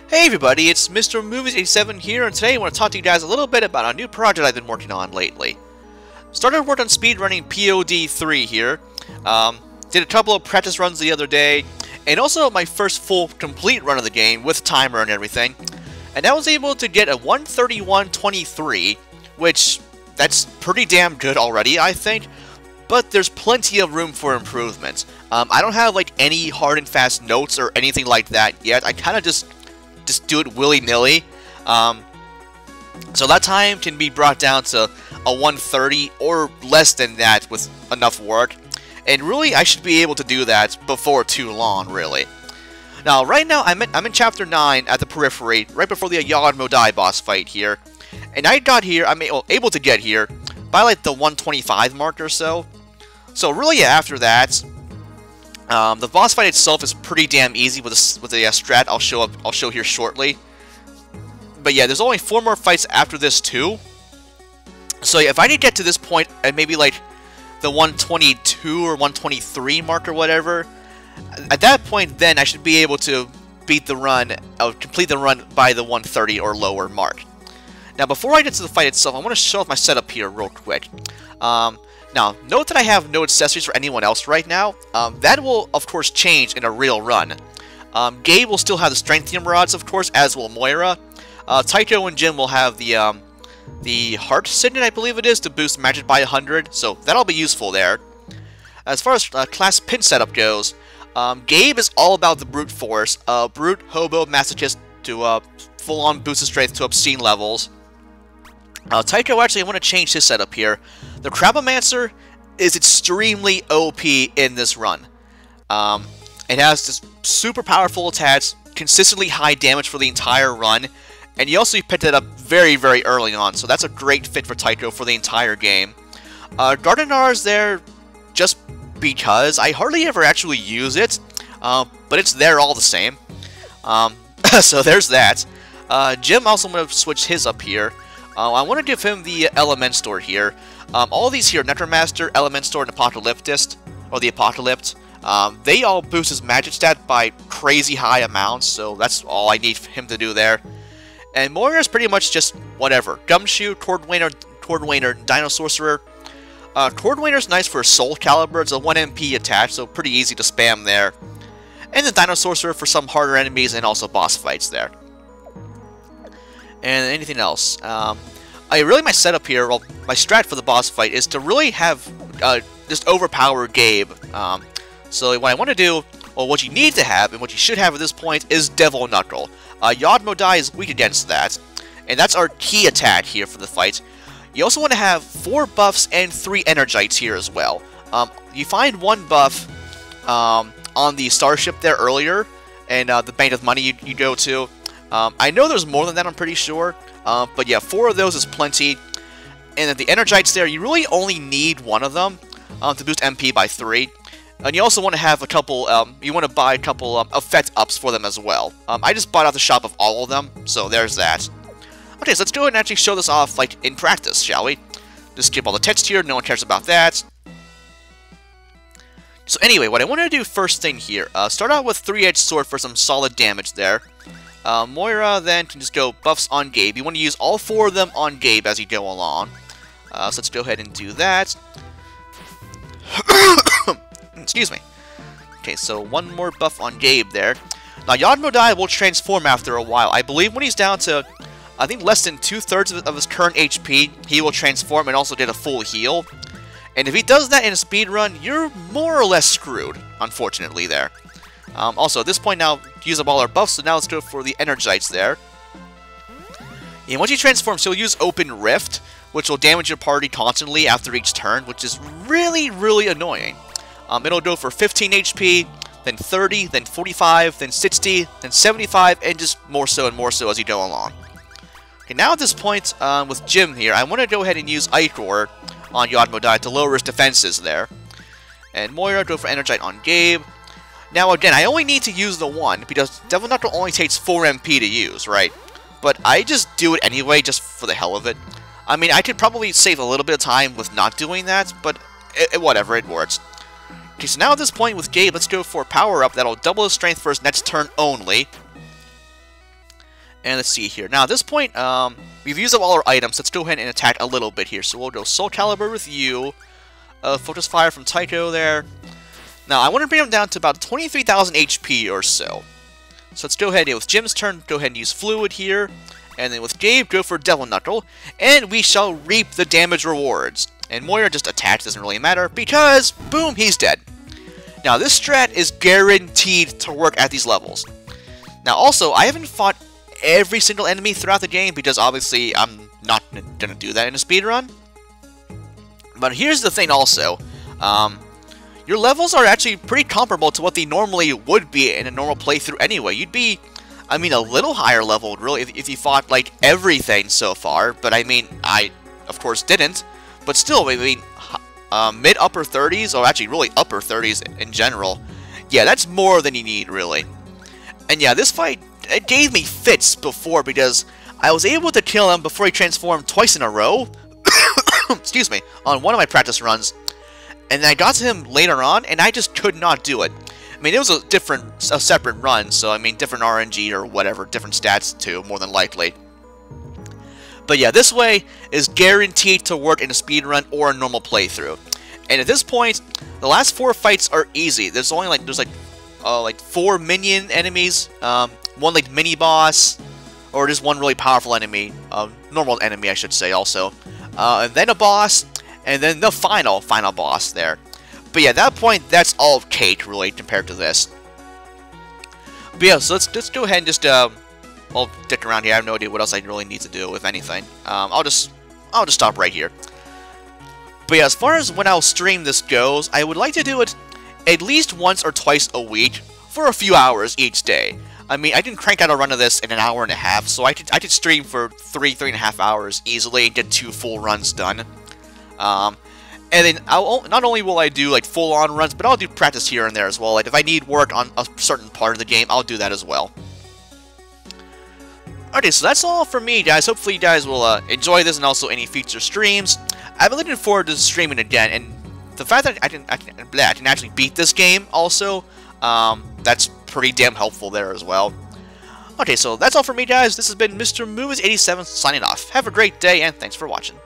Hey everybody, it's Mr. Movies 87 here, and today I want to talk to you guys a little bit about a new project I've been working on lately. Started work on speedrunning POD 3 here, did a couple of practice runs the other day, and also my first full complete run of the game with timer and everything, and I was able to get a 131.23, which, that's pretty damn good already, I think, but there's plenty of room for improvement. I don't have like any hard and fast notes or anything like that yet. I kind of just do it willy-nilly. So that time can be brought down to a 130 or less than that with enough work. And really, I should be able to do that before too long, really. Now, right now, I'm in Chapter 9 at the Periphery, right before the Yog Modaigh boss fight here. And I got here, I'm able to get here by like the 125 mark or so. So really, after that, the boss fight itself is pretty damn easy with the strat I'll show here shortly. But yeah, there's only 4 more fights after this too. So yeah, if I did get to this point at maybe like the 122 or 123 mark or whatever, at that point then I should be able to beat the run, complete the run by the 130 or lower mark. Now before I get to the fight itself, I want to show off my setup here real quick. Now, note that I have no accessories for anyone else right now. That will, of course, change in a real run. Gabe will still have the Strengthium Rods, of course, as will Moira. Taiko and Jim will have the Heart Signet, I believe it is, to boost magic by 100, so that'll be useful there. As far as class pin setup goes, Gabe is all about the Brute Force. Brute, Hobo, Masochist to full-on boost his strength to obscene levels. Taiko, actually, I want to change his setup here. The Crabomancer is extremely OP in this run. It has this super powerful attacks, consistently high damage for the entire run, and you also picked it up very, very early on, so that's a great fit for Taiko for the entire game. Gardenar is there just because I hardly ever actually use it, but it's there all the same. So there's that. Jim also want to switch his up here. I want to give him the Elementor here. All these here, Necromaster, Elementor, and Apocalyptist, or the Apocalypt, they all boost his magic stat by crazy high amounts, so that's all I need him to do there. And Moira is pretty much just whatever. Gumshoe, Cordwainer, Dino Sorcerer. Cordwainer's nice for Soul Caliber, it's a 1 MP attack, so pretty easy to spam there. And the Dino Sorcerer for some harder enemies and also boss fights there. And anything else? Really my setup here, well, my strat for the boss fight is to really have just overpower Gabe. So what I want to do, well, what you need to have and what you should have at this point is Devil Knuckle. Yog Modaigh is weak against that, and that's our key attack here for the fight. You also want to have 4 buffs and 3 Energites here as well. You find 1 buff on the starship there earlier, and the Bank of Money you go to. I know there's more than that, I'm pretty sure. But yeah, 4 of those is plenty. And the Energites there, you really only need 1 of them to boost MP by 3. And you also want to have a couple, you want to buy a couple effect ups for them as well. I just bought out the shop of all of them, so there's that. Okay, so let's go ahead and actually show this off, like, in practice, shall we? Just skip all the text here, no one cares about that. So anyway, what I want to do first thing here, start out with 3-edged sword for some solid damage there. Moira then can just go buffs on Gabe. You want to use all 4 of them on Gabe as you go along. So let's go ahead and do that. Excuse me. Okay, so 1 more buff on Gabe there. Now, Yog Modaigh will transform after a while. I believe when he's down to, I think, less than 2/3 of his current HP, he will transform and also get a full heal. And if he does that in a speedrun, you're more or less screwed, unfortunately, there. Also, at this point now, use up all our buffs, so now let's go for the Energites there. And once he transforms, he'll use Open Rift, which will damage your party constantly after each turn, which is really, really annoying. It'll go for 15 HP, then 30, then 45, then 60, then 75, and just more so and more so as you go along. Okay, now at this point, with Jim here, I want to go ahead and use Ichor on Yog Modaigh to lower his defenses there. And Moira, go for Energite on Gabe. Now again, I only need to use the 1, because Devil Knuckle only takes 4 MP to use, right? But I just do it anyway, just for the hell of it. I mean, I could probably save a little bit of time with not doing that, but whatever, it works. Okay, so now at this point with Gabe, let's go for a power-up that'll double his strength for his next turn only. And let's see here. Now, at this point, we've used up all our items. Let's go ahead and attack a little bit here. So we'll go Soul Caliber with you. Focus Fire from Tycho there. Now, I want to bring him down to about 23,000 HP or so. So let's go ahead and with Jim's turn, go ahead and use Fluid here. And then with Gabe, go for Devil Knuckle. And we shall reap the damage rewards. And Moira just attacks, doesn't really matter, because, boom, he's dead. Now, this strat is guaranteed to work at these levels. Now, also, I haven't fought every single enemy throughout the game, because obviously I'm not going to do that in a speedrun. But here's the thing also. Your levels are actually pretty comparable to what they normally would be in a normal playthrough anyway. You'd be, I mean, a little higher leveled, really, if you fought, like, everything so far. But, I mean, I, of course, didn't. But still, I mean, mid-upper 30s, or actually really upper 30s in general. Yeah, that's more than you need, really. And yeah, this fight, it gave me fits before, because I was able to kill him before he transformed twice in a row. Excuse me, on one of my practice runs. And I got to him later on, and I just could not do it. I mean, it was a separate run, so I mean, different RNG or whatever, different stats too, more than likely. But yeah, this way is guaranteed to work in a speedrun or a normal playthrough. And at this point, the last 4 fights are easy. There's only like 4 minion enemies, one like mini boss, or just one really powerful enemy, normal enemy I should say also, and then a boss, and then the final boss there. But yeah, at that point, that's all cake really compared to this. But yeah, so let's go ahead and just I'll stick around here. I have no idea what else I really need to do, if anything. I'll just stop right here. But yeah, as far as when I'll stream this goes, I would like to do it at least once or twice a week for a few hours each day. I mean, I can crank out a run of this in an hour and a half, so I could stream for 3.5 hours easily and get 2 full runs done. And then not only will I do like full-on runs, but I'll do practice here and there as well. Like if I need work on a certain part of the game, I'll do that as well. Okay, so that's all for me, guys. Hopefully you guys will enjoy this and also any future streams. I've been looking forward to streaming again, and the fact that I can actually beat this game also, that's pretty damn helpful there as well. Okay, so that's all for me, guys. This has been Mr. Movies 87 signing off. Have a great day, and thanks for watching.